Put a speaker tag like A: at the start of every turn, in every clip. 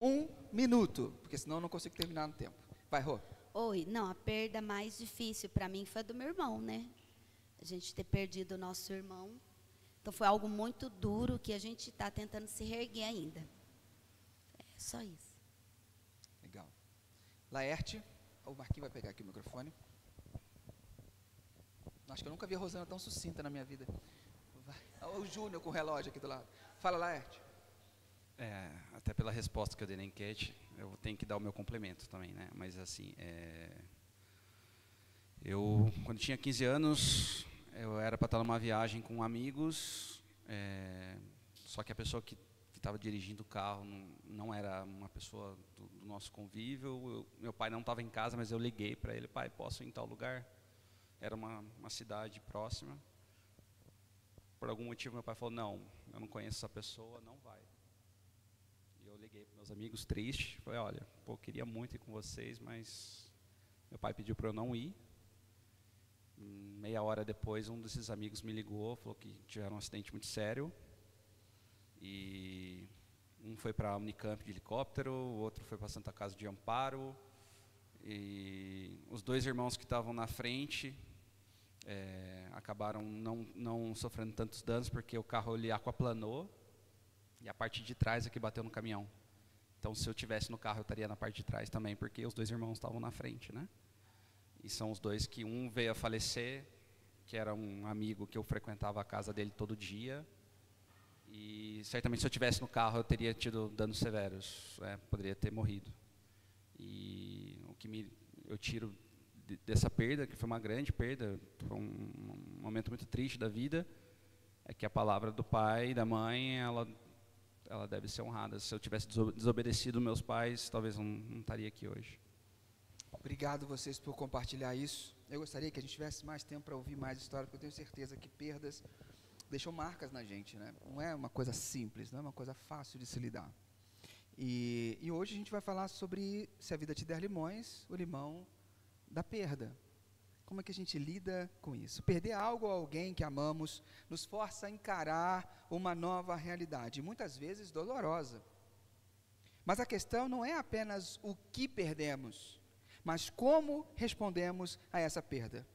A: Um minuto, porque senão eu não consigo terminar no tempo. Vai, Rô.
B: Oi, não, a perda mais difícil para mim foi a do meu irmão, né? A gente ter perdido o nosso irmão. Então foi algo muito duro que a gente está tentando se reerguer ainda. É só isso.
A: Legal. Laerte, o Marquinhos vai pegar aqui o microfone. Acho que eu nunca vi a Rosana tão sucinta na minha vida. Vai. O Júnior com o relógio aqui do lado. Fala, Laerte.
C: Até pela resposta que eu dei na enquete, eu tenho que dar o meu complemento também, né? Mas assim, eu quando tinha 15 anos, eu era para estar numa viagem com amigos, só que a pessoa que estava dirigindo o carro não era uma pessoa do nosso convívio. Meu pai não estava em casa, mas eu liguei para ele: pai, posso ir em tal lugar? Era uma cidade próxima. Por algum motivo meu pai falou: não, eu não conheço essa pessoa, não vai. E eu liguei para meus amigos triste, falei: olha, pô, queria muito ir com vocês, mas meu pai pediu para eu não ir. Meia hora depois, um desses amigos me ligou, falou que tiveram um acidente muito sério. E um foi para a Unicamp de helicóptero, o outro foi para a Santa Casa de Amparo. E os dois irmãos que estavam na frente acabaram não sofrendo tantos danos, porque o carro ele aquaplanou. E a parte de trás é que bateu no caminhão. Então, se eu tivesse no carro, eu estaria na parte de trás também, porque os dois irmãos estavam na frente, né? E são os dois que um veio a falecer, que era um amigo que eu frequentava a casa dele todo dia. E certamente se eu tivesse no carro, eu teria tido danos severos, poderia ter morrido. E o que eu tiro dessa perda, que foi uma grande perda, foi um momento muito triste da vida, é que a palavra do pai e da mãe, ela deve ser honrada. Se eu tivesse desobedecido meus pais, talvez não estaria aqui hoje.
A: Obrigado vocês por compartilhar isso. Eu gostaria que a gente tivesse mais tempo para ouvir mais histórias, porque eu tenho certeza que perdas deixam marcas na gente, né? Não é uma coisa simples, não é uma coisa fácil de se lidar. E hoje a gente vai falar sobre Se a Vida Te Der Limões, o limão da perda. Como é que a gente lida com isso? Perder algo ou alguém que amamos nos força a encarar uma nova realidade, muitas vezes dolorosa. Mas a questão não é apenas o que perdemos, mas como respondemos a essa perda.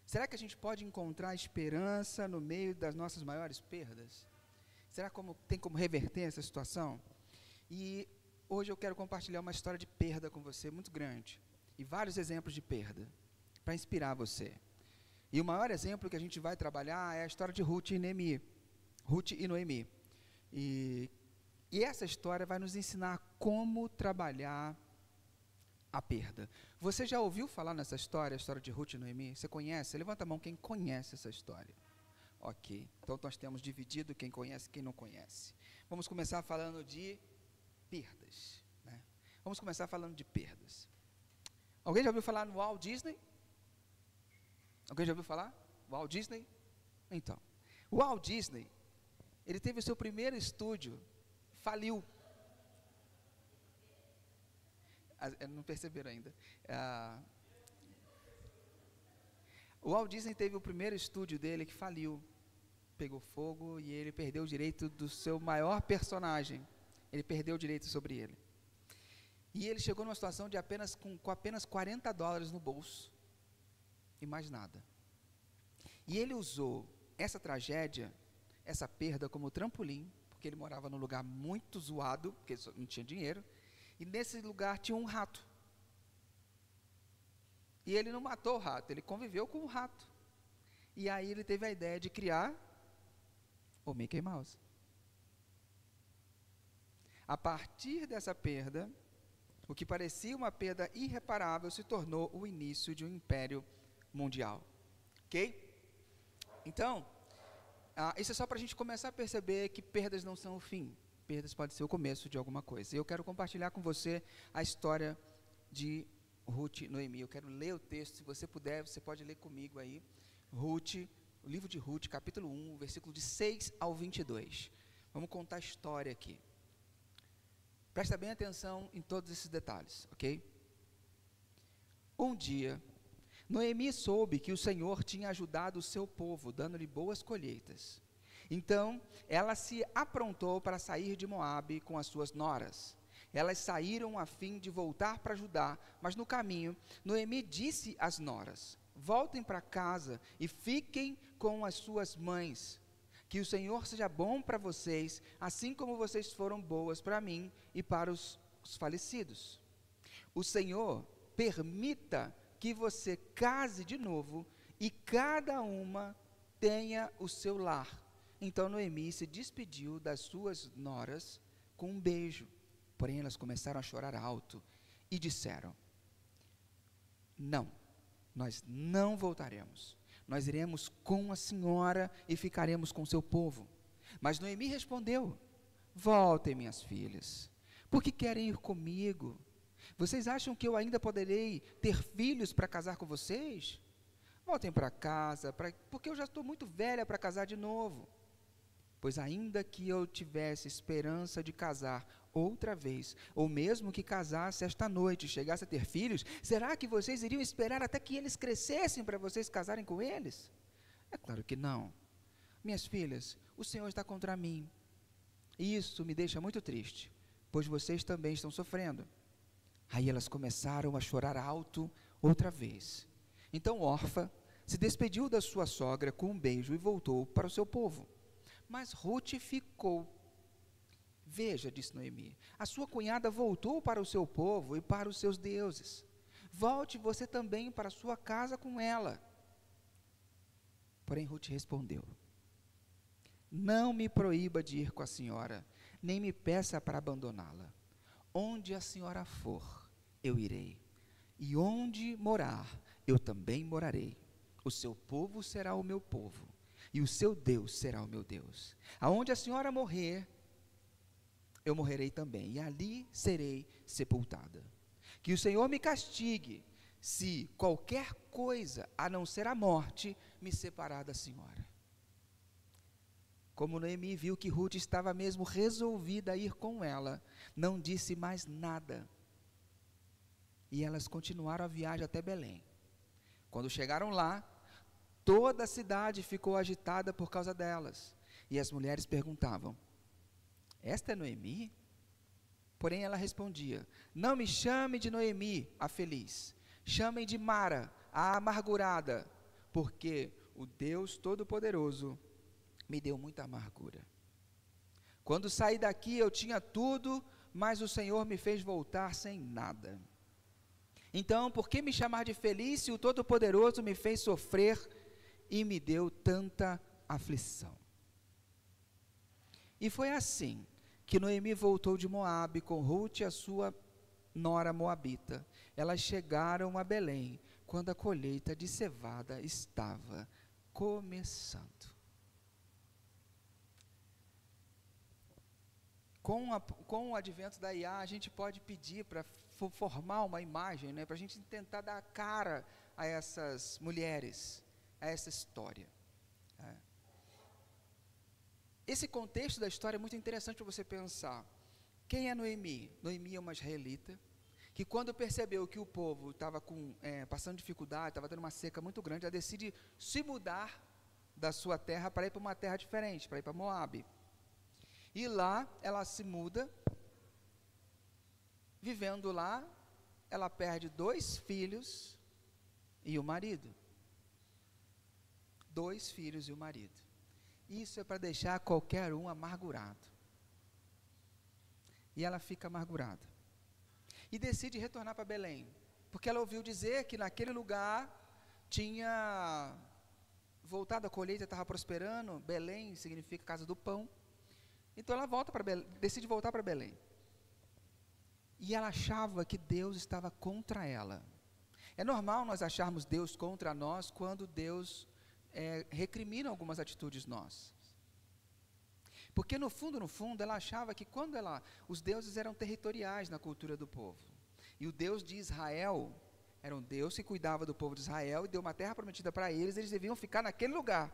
A: Será que a gente pode encontrar esperança no meio das nossas maiores perdas? Será que tem como reverter essa situação? E hoje eu quero compartilhar uma história de perda com você muito grande, e vários exemplos de perda, para inspirar você. E o maior exemplo que a gente vai trabalhar é a história de Ruth e Noemi. E essa história vai nos ensinar como trabalhar a perda. Você já ouviu falar nessa história, a história de Ruth e Noemi? Você conhece? Levanta a mão quem conhece essa história. Ok, então nós temos dividido quem conhece e quem não conhece. Vamos começar falando de perdas, né? Vamos começar falando de perdas. Alguém já ouviu falar no Walt Disney? Alguém já ouviu falar? Walt Disney? Então, o Walt Disney, ele teve o seu primeiro estúdio, faliu. Não perceberam ainda. O Walt Disney teve o primeiro estúdio dele que faliu, pegou fogo e ele perdeu o direito do seu maior personagem. Ele perdeu o direito sobre ele. E ele chegou numa situação de com apenas $40 no bolso. E mais nada. E ele usou essa tragédia, essa perda como trampolim, porque ele morava num lugar muito zoado, porque ele não tinha dinheiro, e nesse lugar tinha um rato. E ele não matou o rato, ele conviveu com o rato. E aí ele teve a ideia de criar o Mickey Mouse. A partir dessa perda, o que parecia uma perda irreparável se tornou o início de um império mundial. Ok? Então, isso é só para a gente começar a perceber que perdas não são o fim. Perdas podem ser o começo de alguma coisa. E eu quero compartilhar com você a história de Ruth e Noemi. Eu quero ler o texto, se você puder, você pode ler comigo aí. Ruth, o livro de Ruth, capítulo 1, versículo de 6 ao 22. Vamos contar a história aqui. Presta bem atenção em todos esses detalhes, ok? Um dia, Noemi soube que o Senhor tinha ajudado o seu povo, dando-lhe boas colheitas. Então, ela se aprontou para sair de Moabe com as suas noras. Elas saíram a fim de voltar para Judá, mas no caminho, Noemi disse às noras: voltem para casa e fiquem com as suas mães. Que o Senhor seja bom para vocês, assim como vocês foram boas para mim e para os falecidos. O Senhor permita que você case de novo e cada uma tenha o seu lar. Então Noemi se despediu das suas noras com um beijo. Porém elas começaram a chorar alto e disseram: não, nós não voltaremos. Nós iremos com a senhora e ficaremos com seu povo. Mas Noemi respondeu: voltem, minhas filhas, porque querem ir comigo? Vocês acham que eu ainda poderei ter filhos para casar com vocês? Voltem para casa, porque eu já estou muito velha para casar de novo. Pois ainda que eu tivesse esperança de casar outra vez, ou mesmo que casasse esta noite e chegasse a ter filhos, será que vocês iriam esperar até que eles crescessem para vocês casarem com eles? É claro que não. Minhas filhas, o Senhor está contra mim. E isso me deixa muito triste, pois vocês também estão sofrendo. Aí elas começaram a chorar alto outra vez. Então Orfa se despediu da sua sogra com um beijo e voltou para o seu povo. Mas Ruth ficou. Veja, disse Noemi, a sua cunhada voltou para o seu povo e para os seus deuses. Volte você também para a sua casa com ela. Porém Ruth respondeu: não me proíba de ir com a senhora, nem me peça para abandoná-la. Onde a senhora for, eu irei, e onde morar, eu também morarei. O seu povo será o meu povo, e o seu Deus será o meu Deus. Aonde a senhora morrer, eu morrerei também, e ali serei sepultada. Que o Senhor me castigue, se qualquer coisa, a não ser a morte, me separar da senhora. Como Noemi viu que Ruth estava mesmo resolvida a ir com ela, não disse mais nada. E elas continuaram a viagem até Belém. Quando chegaram lá, toda a cidade ficou agitada por causa delas. E as mulheres perguntavam: esta é Noemi? Porém ela respondia: não me chame de Noemi, a feliz. Chamem de Mara, a amargurada, porque o Deus Todo-Poderoso me deu muita amargura. Quando saí daqui eu tinha tudo, mas o Senhor me fez voltar sem nada. Então, por que me chamar de feliz se o Todo-Poderoso me fez sofrer e me deu tanta aflição? E foi assim que Noemi voltou de Moabe com Ruth, a sua nora moabita. Elas chegaram a Belém quando a colheita de cevada estava começando. Com o advento da IA, a gente pode pedir para formar uma imagem, né, para a gente tentar dar cara a essas mulheres, a essa história. Esse contexto da história é muito interessante para você pensar. Quem é Noemi? Noemi é uma israelita, que quando percebeu que o povo estava passando dificuldade, estava tendo uma seca muito grande, ela decide se mudar da sua terra para ir para uma terra diferente, para ir para Moabe. E lá ela se muda, vivendo lá, ela perde 2 filhos e o marido. 2 filhos e o marido. Isso é para deixar qualquer um amargurado. E ela fica amargurada. E decide retornar para Belém, porque ela ouviu dizer que naquele lugar tinha voltado a colheita, estava prosperando. Belém significa casa do pão. Então ela decide voltar para Belém. E ela achava que Deus estava contra ela. É normal nós acharmos Deus contra nós quando Deus recrimina algumas atitudes nossas. Porque no fundo, ela achava que quando os deuses eram territoriais na cultura do povo. E o Deus de Israel era um Deus que cuidava do povo de Israel e deu uma terra prometida para eles, eles deviam ficar naquele lugar.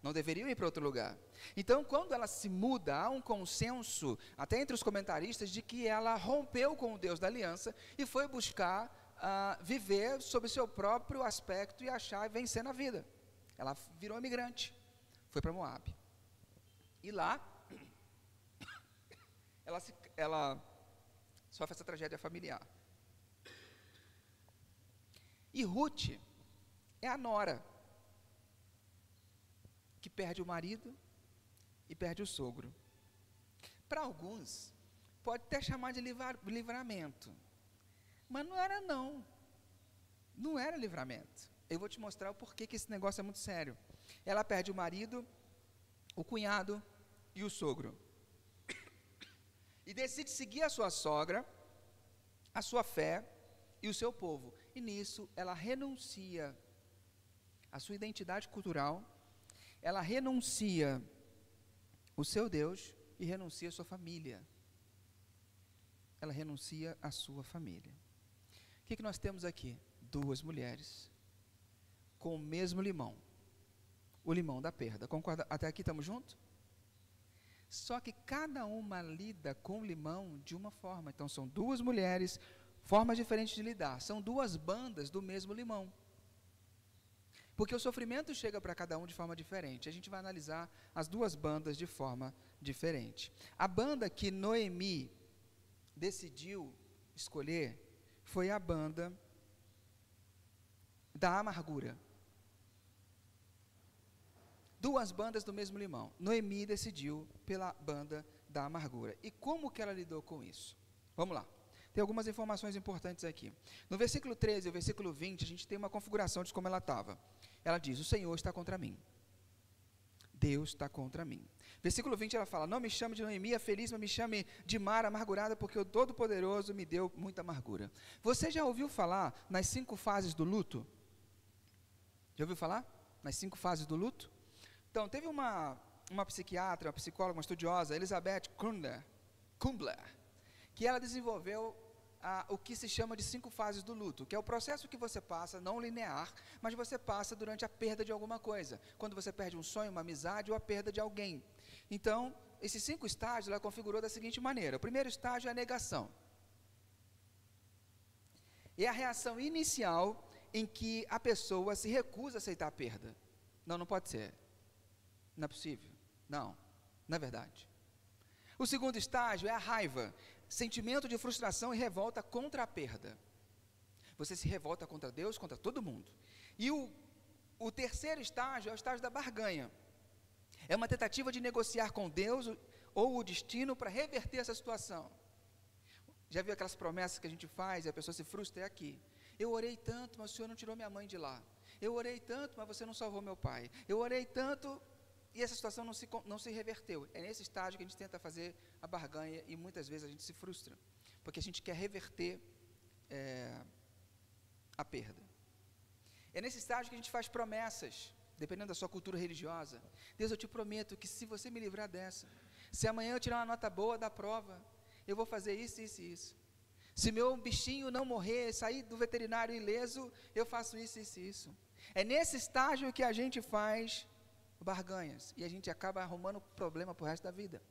A: Não deveriam ir para outro lugar. Então, quando ela se muda, há um consenso, até entre os comentaristas, de que ela rompeu com o Deus da aliança e foi buscar viver sob o seu próprio aspecto e achar e vencer na vida. Ela virou imigrante, foi para Moabe. E lá, ela sofre essa tragédia familiar. E Ruth é a nora, que perde o marido e perde o sogro. Para alguns, pode até chamar de livramento, mas não era não. Não era livramento. Eu vou te mostrar o porquê que esse negócio é muito sério. Ela perde o marido, o cunhado e o sogro. E decide seguir a sua sogra, a sua fé e o seu povo. E nisso ela renuncia à sua identidade cultural, ela renuncia o seu Deus e renuncia a sua família. Ela renuncia a sua família. O que nós temos aqui? 2 mulheres com o mesmo limão, o limão da perda. Concorda? Até aqui estamos juntos? Só que cada uma lida com o limão de uma forma. Então são 2 mulheres, formas diferentes de lidar. São 2 bandas do mesmo limão. Porque o sofrimento chega para cada um de forma diferente. A gente vai analisar as 2 bandas de forma diferente. A banda que Noemi decidiu escolher foi a banda da amargura. 2 bandas do mesmo limão. Noemi decidiu pela banda da amargura. E como que ela lidou com isso? Vamos lá. Tem algumas informações importantes aqui. No versículo 13 e o versículo 20, a gente tem uma configuração de como ela estava. Ela diz: o Senhor está contra mim. Deus está contra mim. Versículo 20 ela fala: não me chame de Noemi, a feliz, mas me chame de Mara, amargurada, porque o Todo-Poderoso me deu muita amargura. Você já ouviu falar nas 5 fases do luto? Já ouviu falar? Nas 5 fases do luto? Então, teve uma psiquiatra, uma psicóloga, uma estudiosa, Elizabeth Kubler, que ela desenvolveu o que se chama de 5 fases do luto, que é o processo que você passa, não linear, mas você passa durante a perda de alguma coisa. Quando você perde um sonho, uma amizade ou a perda de alguém. Então, esses 5 estágios ela configurou da seguinte maneira: o primeiro estágio é a negação. É a reação inicial em que a pessoa se recusa a aceitar a perda. Não pode ser. Não é possível. Não é verdade. O segundo estágio é a raiva, sentimento de frustração e revolta contra a perda. Você se revolta contra Deus, contra todo mundo. E o terceiro estágio é o estágio da barganha. É uma tentativa de negociar com Deus ou o destino para reverter essa situação. Já viu aquelas promessas que a gente faz e a pessoa se frustra? É aqui. Eu orei tanto, mas o Senhor não tirou minha mãe de lá. Eu orei tanto, mas você não salvou meu pai. Eu orei tanto e essa situação não se reverteu. É nesse estágio que a gente tenta fazer a barganha e muitas vezes a gente se frustra, porque a gente quer reverter a perda. É nesse estágio que a gente faz promessas, dependendo da sua cultura religiosa. Deus, eu te prometo que se você me livrar dessa, se amanhã eu tirar uma nota boa da prova, eu vou fazer isso, isso e isso. Se meu bichinho não morrer, sair do veterinário ileso, eu faço isso, isso e isso. É nesse estágio que a gente faz barganhas, e a gente acaba arrumando problema para o resto da vida.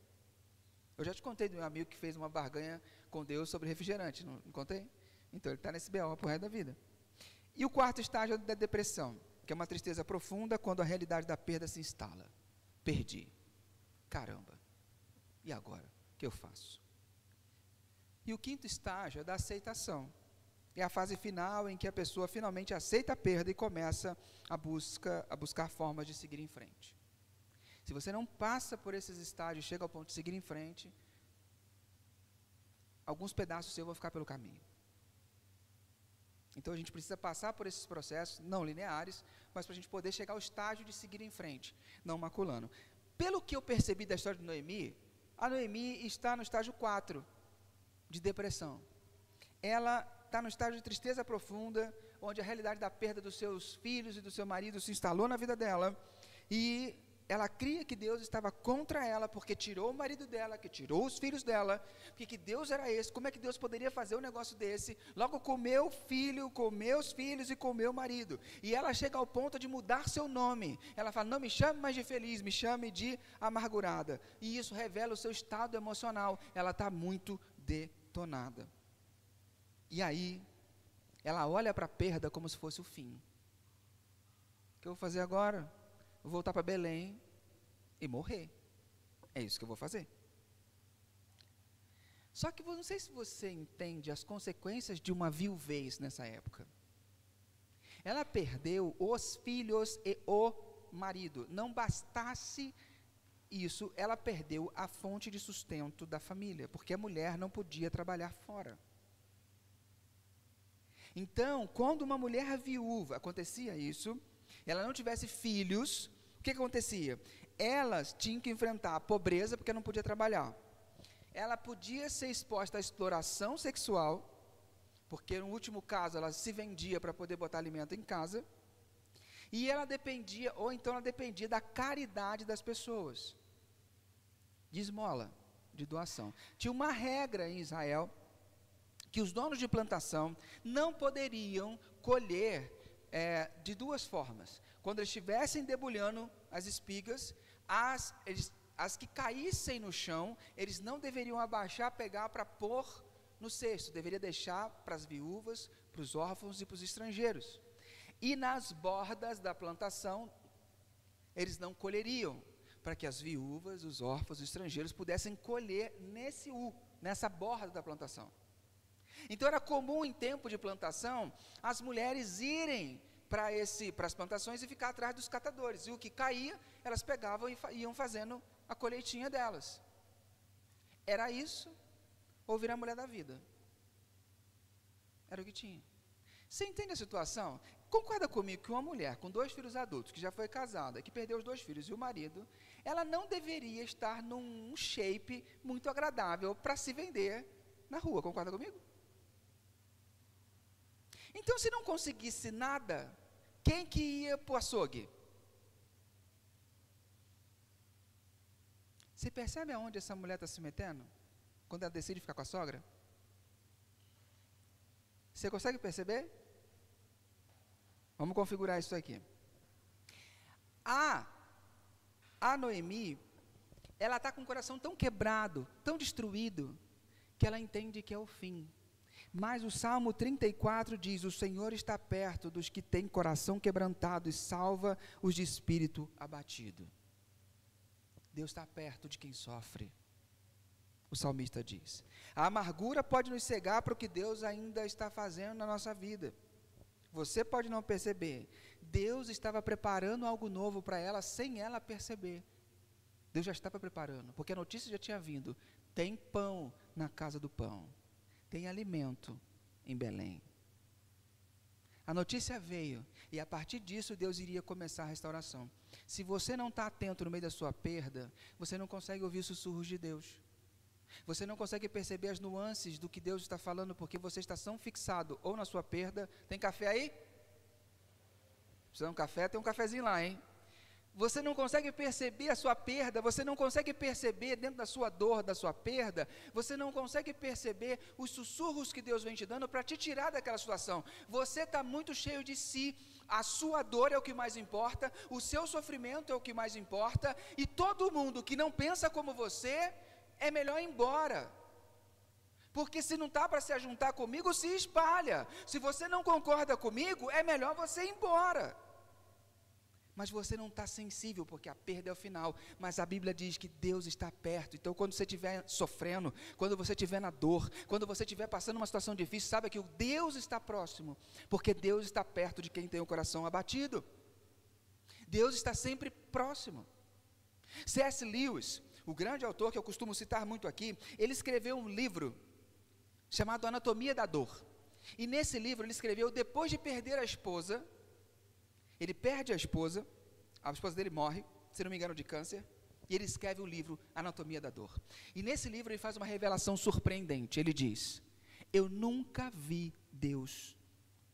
A: Eu já te contei do meu amigo que fez uma barganha com Deus sobre refrigerante, não contei? Então ele está nesse BO para o resto da vida. E o quarto estágio é da depressão, que é uma tristeza profunda quando a realidade da perda se instala. Perdi. Caramba. E agora? O que eu faço? E o quinto estágio é da aceitação. É a fase final em que a pessoa finalmente aceita a perda e começa a buscar formas de seguir em frente. Se você não passa por esses estágios, chega ao ponto de seguir em frente, alguns pedaços seus vão ficar pelo caminho. Então a gente precisa passar por esses processos, não lineares, mas para a gente poder chegar ao estágio de seguir em frente, não maculando. Pelo que eu percebi da história de Noemi, a Noemi está no estágio 4, de depressão. Ela está no estágio de tristeza profunda, onde a realidade da perda dos seus filhos e do seu marido se instalou na vida dela, e ela cria que Deus estava contra ela, porque tirou o marido dela, que tirou os filhos dela, porque que Deus era esse, como é que Deus poderia fazer um negócio desse, logo com meu filho, com meus filhos e com meu marido, e ela chega ao ponto de mudar seu nome, ela fala, não me chame mais de feliz, me chame de amargurada, e isso revela o seu estado emocional, ela está muito detonada. E aí, ela olha para a perda como se fosse o fim. O que eu vou fazer agora? Vou voltar para Belém e morrer. É isso que eu vou fazer. Só que eu não sei se você entende as consequências de uma viuvez nessa época. Ela perdeu os filhos e o marido. Não bastasse isso, ela perdeu a fonte de sustento da família, porque a mulher não podia trabalhar fora. Então, quando uma mulher viúva, acontecia isso, ela não tivesse filhos, o que acontecia? Elas tinham que enfrentar a pobreza porque não podia trabalhar. Ela podia ser exposta à exploração sexual, porque no último caso ela se vendia para poder botar alimento em casa, e ela dependia, ou então ela dependia da caridade das pessoas, de esmola, de doação. Tinha uma regra em Israel, que os donos de plantação não poderiam colher de duas formas. Quando eles estivessem debulhando as espigas, as que caíssem no chão, eles não deveriam abaixar, pegar para pôr no cesto, deveria deixar para as viúvas, para os órfãos e para os estrangeiros. E nas bordas da plantação, eles não colheriam, para que as viúvas, os órfãos e os estrangeiros pudessem colher nessa borda da plantação. Então era comum em tempo de plantação, as mulheres irem para as plantações e ficar atrás dos catadores, e o que caía, elas pegavam e iam fazendo a colheitinha delas. Era isso, ou virar mulher da vida. Era o que tinha. Você entende a situação? Concorda comigo que uma mulher com 2 filhos adultos, que já foi casada, que perdeu os 2 filhos e o marido, ela não deveria estar num shape muito agradável para se vender na rua, concorda comigo? Então, se não conseguisse nada, quem que ia para o açougue? Você percebe aonde essa mulher está se metendo? Quando ela decide ficar com a sogra? Você consegue perceber? Vamos configurar isso aqui. A Noemi, ela está com o coração tão quebrado, tão destruído, que ela entende que é o fim. Mas o Salmo 34 diz: o Senhor está perto dos que têm coração quebrantado e salva os de espírito abatido. Deus está perto de quem sofre. O salmista diz. A amargura pode nos cegar para o que Deus ainda está fazendo na nossa vida. Você pode não perceber. Deus estava preparando algo novo para ela sem ela perceber. Deus já estava preparando, porque a notícia já tinha vindo. Tem pão na casa do pão. Tem alimento em Belém. A notícia veio, e a partir disso Deus iria começar a restauração. Se você não está atento no meio da sua perda, você não consegue ouvir os sussurros de Deus. Você não consegue perceber as nuances do que Deus está falando, porque você está tão fixado ou na sua perda. Tem café aí? Precisa de um café? Tem um cafezinho lá, hein? Você não consegue perceber a sua perda, você não consegue perceber dentro da sua dor, da sua perda, você não consegue perceber os sussurros que Deus vem te dando para te tirar daquela situação. Você está muito cheio de si, a sua dor é o que mais importa, o seu sofrimento é o que mais importa, e todo mundo que não pensa como você, é melhor ir embora. Porque se não está para se ajuntar comigo, se espalha. Se você não concorda comigo, é melhor você ir embora. Mas você não está sensível, porque a perda é o final. Mas a Bíblia diz que Deus está perto. Então, quando você estiver sofrendo, quando você estiver na dor, quando você estiver passando uma situação difícil, saiba que o Deus está próximo, porque Deus está perto de quem tem o coração abatido. Deus está sempre próximo. C.S. Lewis, o grande autor que eu costumo citar muito aqui, ele escreveu um livro chamado Anatomia da Dor. E nesse livro ele escreveu, depois de perder a esposa, ele perde a esposa dele morre, se não me engano de câncer, e ele escreve o livro Anatomia da Dor. E nesse livro ele faz uma revelação surpreendente, ele diz: eu nunca vi Deus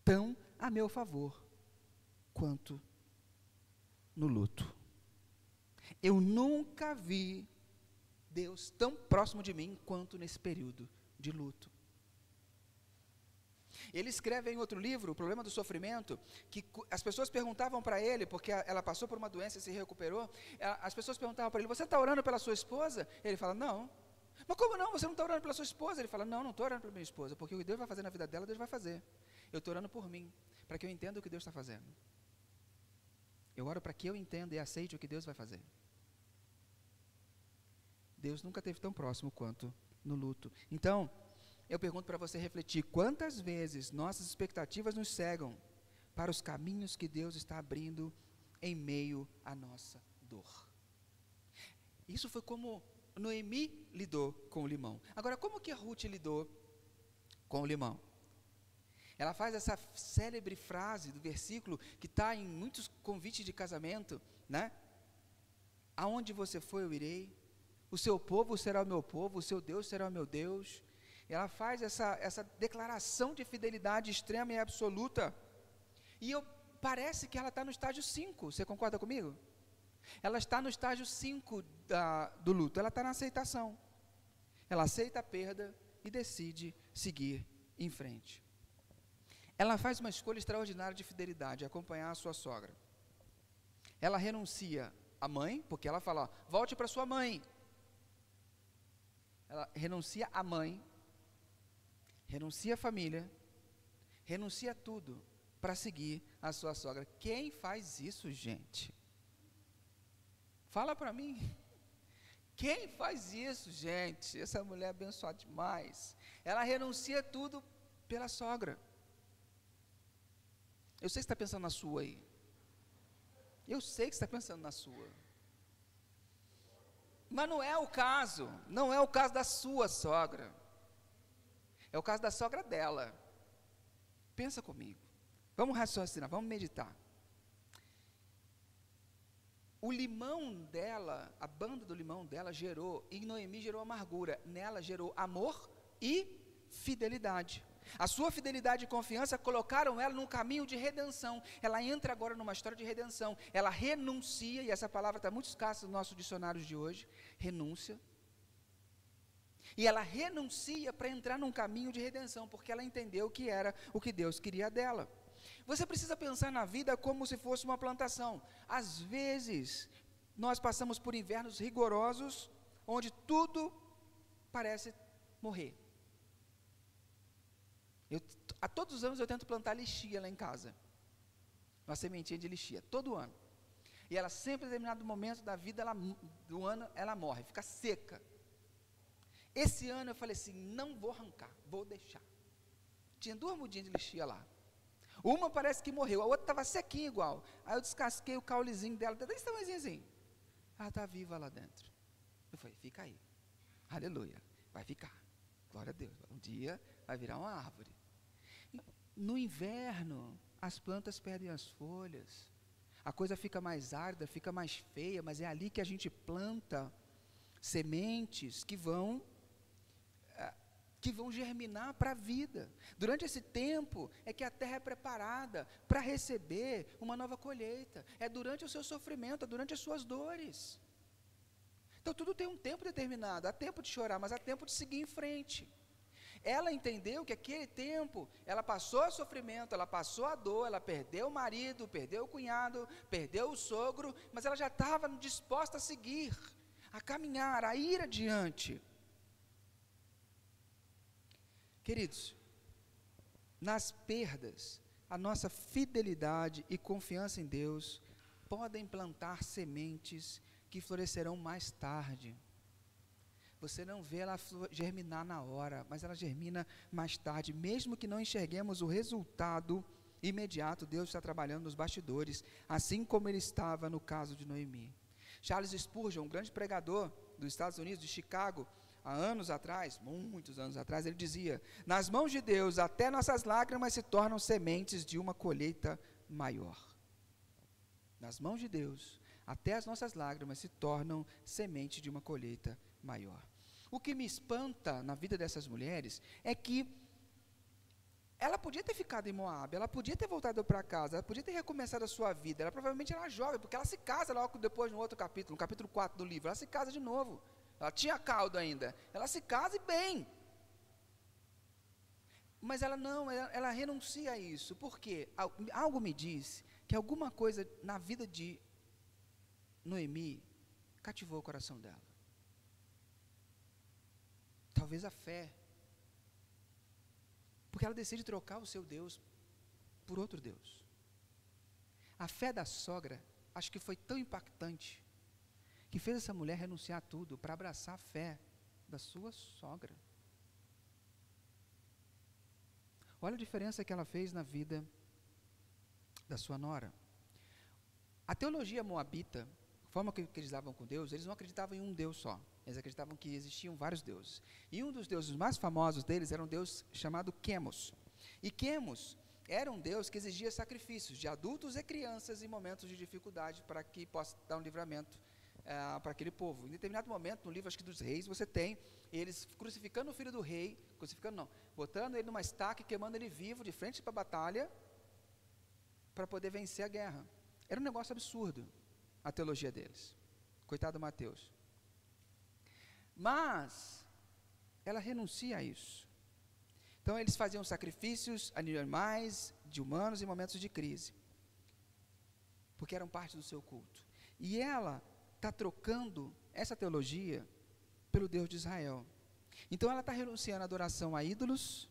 A: tão a meu favor quanto no luto. Eu nunca vi Deus tão próximo de mim quanto nesse período de luto. Ele escreve em outro livro, O Problema do Sofrimento, que as pessoas perguntavam para ele, porque ela passou por uma doença e se recuperou, as pessoas perguntavam para ele: você está orando pela sua esposa? Ele fala: não. Mas como não? Você não está orando pela sua esposa? Ele fala: não estou orando pela minha esposa, porque o que Deus vai fazer na vida dela, Deus vai fazer. Eu estou orando por mim, para que eu entenda o que Deus está fazendo. Eu oro para que eu entenda e aceite o que Deus vai fazer. Deus nunca esteve tão próximo quanto no luto. Então, eu pergunto para você refletir, quantas vezes nossas expectativas nos cegam para os caminhos que Deus está abrindo em meio à nossa dor? Isso foi como Noemi lidou com o limão. Agora, como que a Ruth lidou com o limão? Ela faz essa célebre frase do versículo que está em muitos convites de casamento, né? Aonde você for, eu irei. O seu povo será o meu povo, o seu Deus será o meu Deus. Ela faz essa declaração de fidelidade extrema e absoluta. E parece que ela está no estágio 5, você concorda comigo? Ela está no estágio 5 do luto, ela está na aceitação. Ela aceita a perda e decide seguir em frente. Ela faz uma escolha extraordinária de fidelidade, acompanhar a sua sogra. Ela renuncia à mãe, porque ela fala, ó, volte para sua mãe. Ela renuncia à mãe, renuncia à família, renuncia tudo para seguir a sua sogra. Quem faz isso, gente? Fala para mim. Quem faz isso, gente? Essa mulher é abençoada demais. Ela renuncia tudo pela sogra. Eu sei que você está pensando na sua aí. Eu sei que você está pensando na sua. Mas não é o caso. Não é o caso da sua sogra. É o caso da sogra dela. Pensa comigo. Vamos raciocinar, vamos meditar. O limão dela, a banda do limão dela gerou, em Noemi gerou amargura. Nela gerou amor e fidelidade. A sua fidelidade e confiança colocaram ela num caminho de redenção. Ela entra agora numa história de redenção. Ela renuncia, e essa palavra está muito escassa nos nossos dicionários de hoje, renúncia. E ela renuncia para entrar num caminho de redenção, porque ela entendeu que era o que Deus queria dela. Você precisa pensar na vida como se fosse uma plantação. Às vezes, nós passamos por invernos rigorosos, onde tudo parece morrer. Há todos os anos eu tento plantar lixia lá em casa. Uma sementinha de lixia, todo ano. E ela sempre, em determinado momento da vida do ano, ela morre, fica seca. Esse ano eu falei assim, não vou arrancar, vou deixar. Tinha 2 mudinhas de lixia lá. Uma parece que morreu, a outra estava sequinha igual. Aí eu descasquei o caulezinho dela, desse tamanhozinho assim. Ela está viva lá dentro. Eu falei, fica aí. Aleluia, vai ficar. Glória a Deus. Um dia vai virar uma árvore. No inverno, as plantas perdem as folhas. A coisa fica mais árida, fica mais feia, mas é ali que a gente planta sementes que vão germinar para a vida. Durante esse tempo é que a terra é preparada para receber uma nova colheita. É durante o seu sofrimento, é durante as suas dores. Então tudo tem um tempo determinado. Há tempo de chorar, mas há tempo de seguir em frente. Ela entendeu que aquele tempo, ela passou o sofrimento, ela passou a dor, ela perdeu o marido, perdeu o cunhado, perdeu o sogro, mas ela já estava disposta a seguir, a caminhar, a ir adiante. Queridos, nas perdas, a nossa fidelidade e confiança em Deus podem plantar sementes que florescerão mais tarde. Você não vê ela germinar na hora, mas ela germina mais tarde. Mesmo que não enxerguemos o resultado imediato, Deus está trabalhando nos bastidores, assim como Ele estava no caso de Noemi. Charles Spurgeon, um grande pregador dos Estados Unidos, de Chicago, há anos atrás, muitos anos atrás, ele dizia, nas mãos de Deus, até nossas lágrimas se tornam sementes de uma colheita maior. Nas mãos de Deus, até as nossas lágrimas se tornam semente de uma colheita maior. O que me espanta na vida dessas mulheres é que ela podia ter ficado em Moab, ela podia ter voltado para casa, ela podia ter recomeçado a sua vida, ela provavelmente era jovem, porque ela se casa logo depois no outro capítulo, no capítulo 4 do livro, ela se casa de novo, ela tinha caldo ainda, ela se casa e bem. Mas ela não, ela renuncia a isso, porque algo me diz que alguma coisa na vida de Noemi cativou o coração dela. Talvez a fé. Porque ela decide trocar o seu Deus por outro Deus. A fé da sogra, acho que foi tão impactante, que fez essa mulher renunciar a tudo para abraçar a fé da sua sogra. Olha a diferença que ela fez na vida da sua nora. A teologia moabita, a forma que eles davam com Deus, eles não acreditavam em um Deus só. Eles acreditavam que existiam vários deuses. E um dos deuses mais famosos deles era um Deus chamado Quemos. E Quemos era um Deus que exigia sacrifícios de adultos e crianças em momentos de dificuldade para que possa dar um livramento para aquele povo. Em determinado momento, no livro acho que dos reis, você tem eles crucificando o filho do rei, crucificando não, botando ele numa estaca e queimando ele vivo de frente para a batalha para poder vencer a guerra. Era um negócio absurdo a teologia deles. Coitado do Mateus. Mas ela renuncia a isso. Então eles faziam sacrifícios a animais, de humanos em momentos de crise, porque eram parte do seu culto. E ela está trocando essa teologia pelo Deus de Israel. Então ela está renunciando à adoração a ídolos,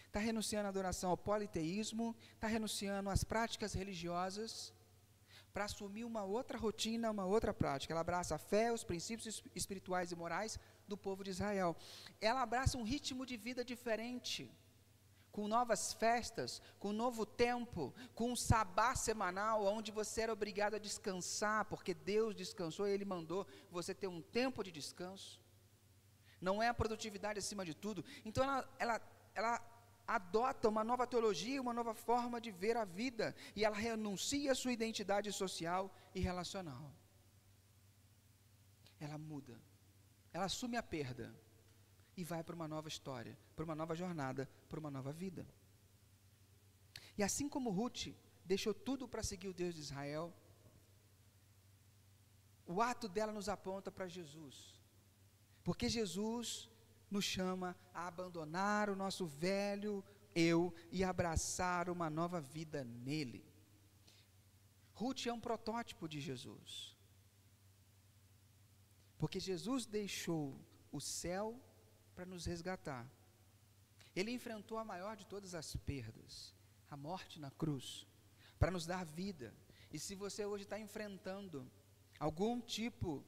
A: está renunciando à adoração ao politeísmo, está renunciando às práticas religiosas, para assumir uma outra rotina, uma outra prática. Ela abraça a fé, os princípios espirituais e morais do povo de Israel. Ela abraça um ritmo de vida diferente, com novas festas, com um novo tempo, com um sabá semanal, onde você era obrigado a descansar, porque Deus descansou e Ele mandou você ter um tempo de descanso. Não é a produtividade acima de tudo. Então ela adota uma nova teologia, uma nova forma de ver a vida, e ela renuncia à sua identidade social e relacional. Ela muda, ela assume a perda e vai para uma nova história, para uma nova jornada, para uma nova vida. E assim como Ruth deixou tudo para seguir o Deus de Israel, o ato dela nos aponta para Jesus, porque Jesus nos chama a abandonar o nosso velho eu e abraçar uma nova vida nele. Ruth é um protótipo de Jesus, porque Jesus deixou o céu para nos resgatar. Ele enfrentou a maior de todas as perdas, a morte na cruz, para nos dar vida. E se você hoje está enfrentando algum tipo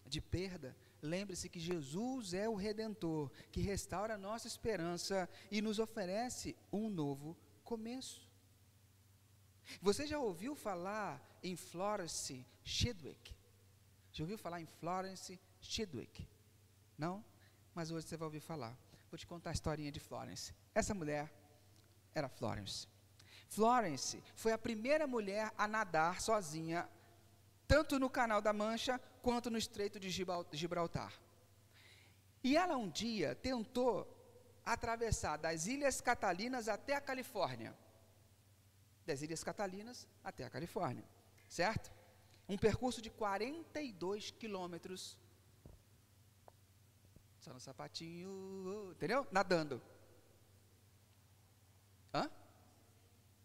A: de perda, lembre-se que Jesus é o Redentor, que restaura a nossa esperança e nos oferece um novo começo. Você já ouviu falar em Florence Chidwick? Já ouviu falar em Florence Chidwick? Não? Mas hoje você vai ouvir falar. Vou te contar a historinha de Florence. Essa mulher era Florence. Florence foi a primeira mulher a nadar sozinha, tanto no Canal da Mancha, quanto no Estreito de Gibraltar. E ela um dia tentou atravessar das Ilhas Catalinas até a Califórnia. Das Ilhas Catalinas até a Califórnia, certo? Um percurso de 42 quilômetros, só no sapatinho, entendeu? Nadando.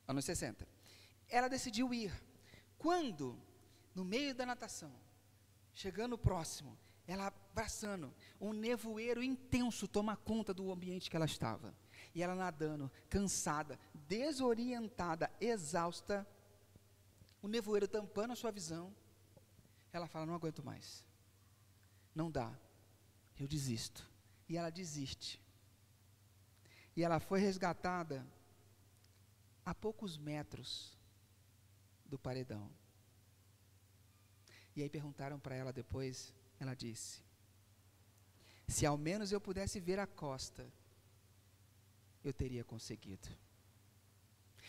A: Anos 60. Ela decidiu ir. Quando, no meio da natação, chegando próximo, ela abraçando, um nevoeiro intenso toma conta do ambiente que ela estava. E ela nadando, cansada, desorientada, exausta, o nevoeiro tampando a sua visão, ela fala: não aguento mais, não dá, eu desisto. E ela desiste. E ela foi resgatada a poucos metros do paredão. E aí perguntaram para ela depois, ela disse: se ao menos eu pudesse ver a costa, eu teria conseguido.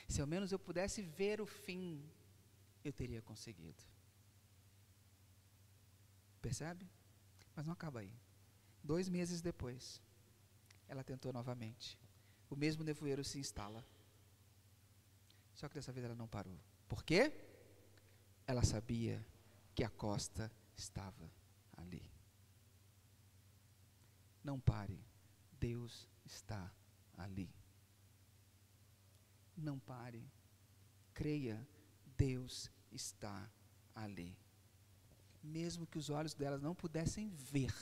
A: Se ao menos eu pudesse ver o fim, eu teria conseguido. Percebe? Mas não acaba aí. 2 meses depois, ela tentou novamente. O mesmo nevoeiro se instala. Só que dessa vez ela não parou. Por quê? Ela sabia que a costa estava ali. Não pare, Deus está ali. Não pare, creia, Deus está ali. Mesmo que os olhos dela não pudessem ver,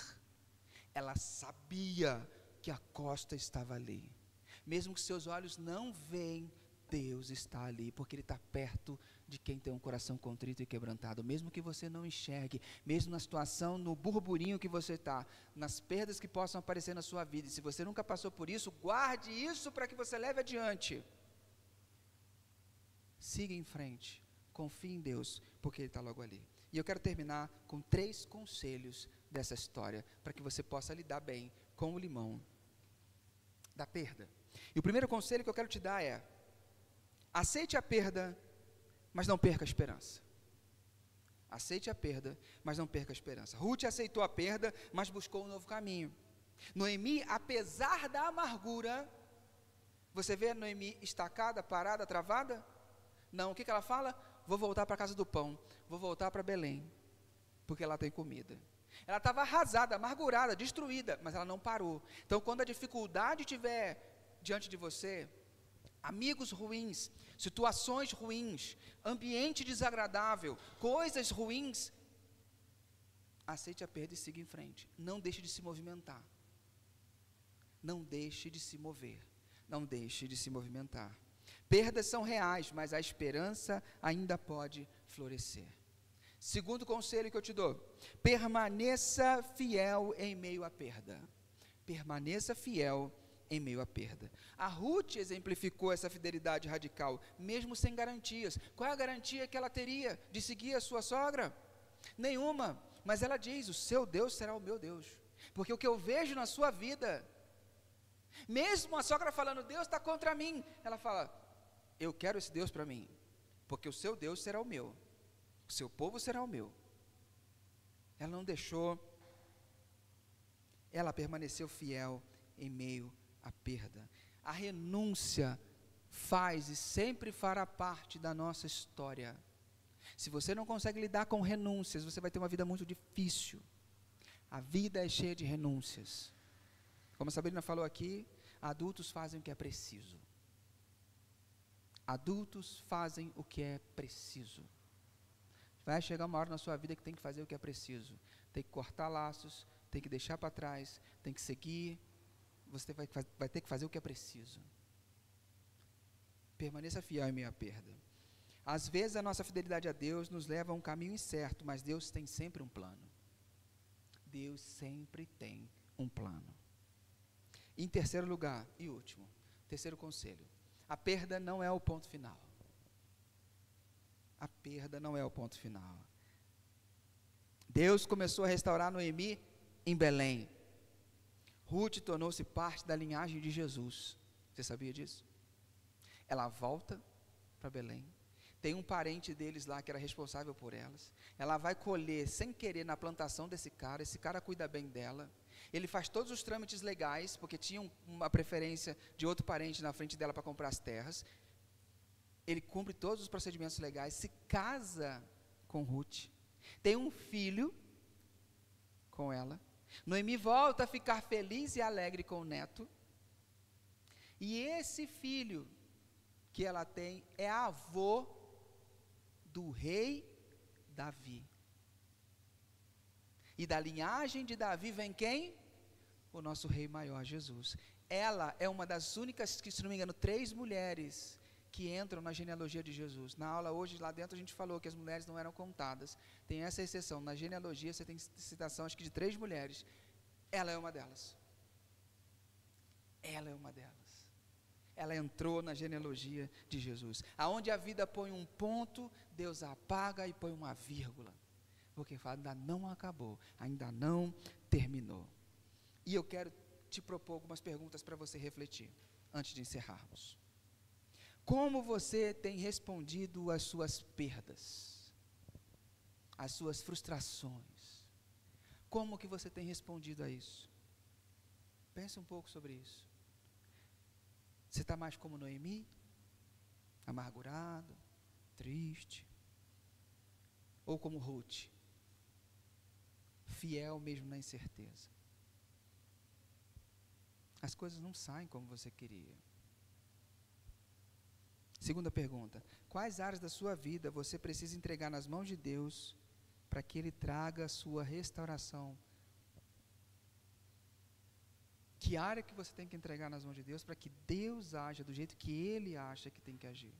A: ela sabia que a costa estava ali. Mesmo que seus olhos não veem Deus está ali, porque Ele está perto de quem tem um coração contrito e quebrantado, mesmo que você não enxergue, mesmo na situação, no burburinho que você está, nas perdas que possam aparecer na sua vida, e se você nunca passou por isso, guarde isso para que você leve adiante. Siga em frente, confie em Deus, porque Ele está logo ali. E eu quero terminar com 3 conselhos dessa história, para que você possa lidar bem com o limão da perda. E o primeiro conselho que eu quero te dar é: aceite a perda, mas não perca a esperança. Aceite a perda, mas não perca a esperança. Ruth aceitou a perda, mas buscou um novo caminho. Noemi, apesar da amargura, você vê a Noemi estacada, parada, travada? Não, o que ela fala? Vou voltar para a casa do pão, vou voltar para Belém, porque lá tem comida. Ela estava arrasada, amargurada, destruída, mas ela não parou. Então, quando a dificuldade estiver diante de você, amigos ruins, situações ruins, ambiente desagradável, coisas ruins, aceite a perda e siga em frente. Não deixe de se movimentar. Não deixe de se mover. Não deixe de se movimentar. Perdas são reais, mas a esperança ainda pode florescer. Segundo conselho que eu te dou: permaneça fiel em meio à perda. Permaneça fiel em meio à perda. A Ruth exemplificou essa fidelidade radical, mesmo sem garantias. Qual é a garantia que ela teria de seguir a sua sogra? Nenhuma, mas ela diz: o seu Deus será o meu Deus, porque o que eu vejo na sua vida, mesmo a sogra falando, Deus está contra mim, ela fala, eu quero esse Deus para mim, porque o seu Deus será o meu, o seu povo será o meu. Ela não deixou, ela permaneceu fiel em meio à perda. A renúncia faz e sempre fará parte da nossa história. Se você não consegue lidar com renúncias, você vai ter uma vida muito difícil. A vida é cheia de renúncias. Como a Sabrina falou aqui, adultos fazem o que é preciso. Adultos fazem o que é preciso. Vai chegar uma hora na sua vida que tem que fazer o que é preciso. Tem que cortar laços, tem que deixar para trás, tem que seguir. Você vai ter que fazer o que é preciso. Permaneça fiel em meio à perda. Às vezes a nossa fidelidade a Deus nos leva a um caminho incerto, mas Deus tem sempre um plano. Deus sempre tem um plano. Em terceiro lugar, e último, terceiro conselho: a perda não é o ponto final. A perda não é o ponto final. Deus começou a restaurar Noemi em Belém. Ruth tornou-se parte da linhagem de Jesus. Você sabia disso? Ela volta para Belém. Tem um parente deles lá que era responsável por elas. Ela vai colher sem querer na plantação desse cara. Esse cara cuida bem dela. Ele faz todos os trâmites legais, porque tinha uma preferência de outro parente na frente dela para comprar as terras. Ele cumpre todos os procedimentos legais, se casa com Ruth. Tem um filho com ela. Noemi volta a ficar feliz e alegre com o neto. E esse filho que ela tem é avô do rei Davi. E da linhagem de Davi vem quem? O nosso rei maior, Jesus. Ela é uma das únicas, que se não me engano, 3 mulheres que entram na genealogia de Jesus. Na aula hoje, lá dentro, a gente falou que as mulheres não eram contadas. Tem essa exceção. Na genealogia, você tem citação, acho que de 3 mulheres. Ela é uma delas. Ela é uma delas. Ela entrou na genealogia de Jesus. Aonde a vida põe um ponto, Deus apaga e põe uma vírgula. Porque fala, ainda não acabou, ainda não terminou. E eu quero te propor algumas perguntas para você refletir, antes de encerrarmos. Como você tem respondido às suas perdas, às suas frustrações? Como que você tem respondido a isso? Pense um pouco sobre isso. Você está mais como Noemi? Amargurado, triste? Ou como Ruth? Fiel mesmo na incerteza? As coisas não saem como você queria. Segunda pergunta: quais áreas da sua vida você precisa entregar nas mãos de Deus para que Ele traga a sua restauração? Que área que você tem que entregar nas mãos de Deus para que Deus haja do jeito que Ele acha que tem que agir,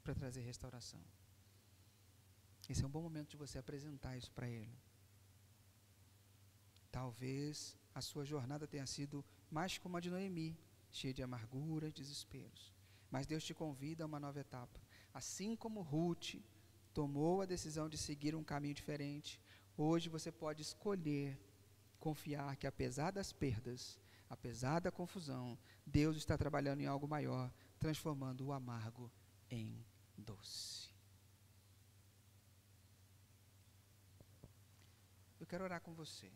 A: para trazer restauração. Esse é um bom momento de você apresentar isso para Ele. Talvez a sua jornada tenha sido mais como a de Noemi, cheia de amargura e desesperos. Mas Deus te convida a uma nova etapa. Assim como Ruth tomou a decisão de seguir um caminho diferente, hoje você pode escolher confiar que apesar das perdas, apesar da confusão, Deus está trabalhando em algo maior, transformando o amargo em doce. Eu quero orar com você,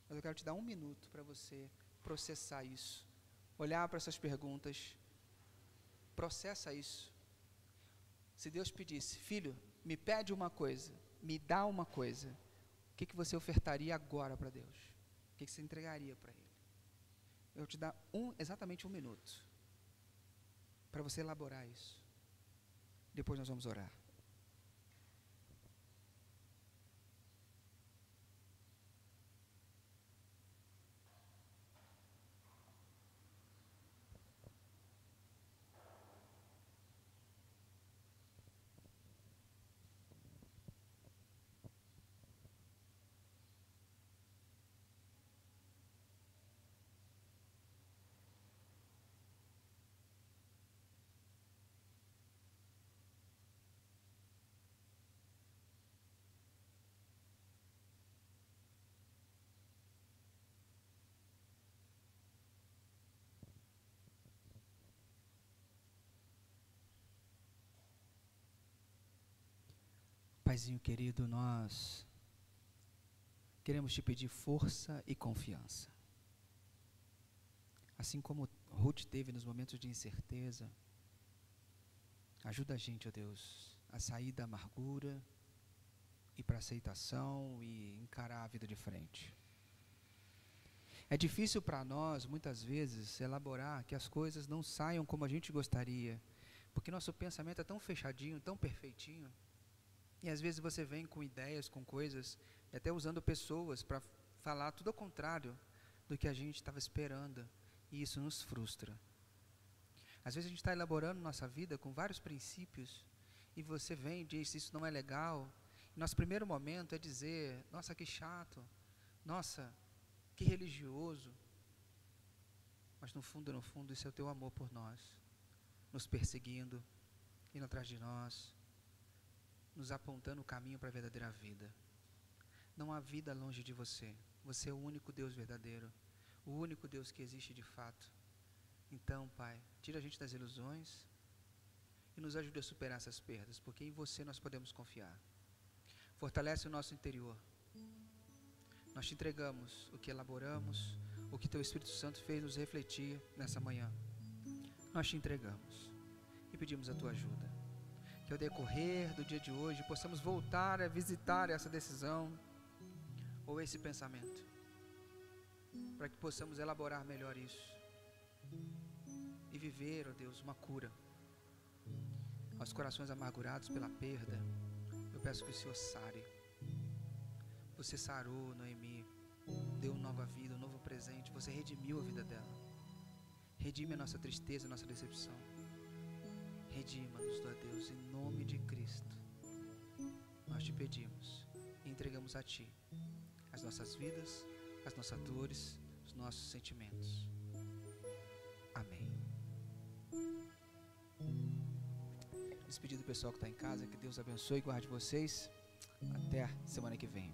A: mas eu quero te dar 1 minuto para você processar isso, olhar para essas perguntas, processa isso. Se Deus pedisse, filho, me pede uma coisa, me dá uma coisa, o que você ofertaria agora para Deus? O que você entregaria para Ele? Eu vou te dar exatamente 1 minuto para você elaborar isso. Depois nós vamos orar. Paizinho querido, nós queremos te pedir força e confiança. Assim como Ruth teve nos momentos de incerteza, ajuda a gente, ó Deus, a sair da amargura, ir para a aceitação e encarar a vida de frente. É difícil para nós, muitas vezes, elaborar que as coisas não saiam como a gente gostaria, porque nosso pensamento é tão fechadinho, tão perfeitinho. E às vezes você vem com ideias, com coisas, e até usando pessoas para falar tudo ao contrário do que a gente estava esperando. E isso nos frustra. Às vezes a gente está elaborando nossa vida com vários princípios, e você vem e diz, isso não é legal. E nosso primeiro momento é dizer, nossa, que chato, nossa, que religioso. Mas no fundo, isso é o teu amor por nós, nos perseguindo, indo atrás de nós, nos apontando o caminho para a verdadeira vida. Não há vida longe de você. Você é o único Deus verdadeiro, o único Deus que existe de fato. Então, Pai, tira a gente das ilusões e nos ajude a superar essas perdas, porque em você nós podemos confiar. Fortalece o nosso interior. Nós te entregamos o que elaboramos, o que teu Espírito Santo fez nos refletir nessa manhã. Nós te entregamos e pedimos a tua ajuda. Que ao decorrer do dia de hoje possamos voltar a visitar essa decisão ou esse pensamento, para que possamos elaborar melhor isso e viver, ó Deus, uma cura aos corações amargurados pela perda. Eu peço que o Senhor sare. Você sarou Noemi, deu nova vida, um novo presente, você redimiu a vida dela. Redime a nossa tristeza, a nossa decepção. Redima-nos, ó Deus, em nome de Cristo. Nós te pedimos e entregamos a Ti as nossas vidas, as nossas dores, os nossos sentimentos. Amém. Despedido do pessoal que está em casa, que Deus abençoe e guarde vocês. Até semana que vem.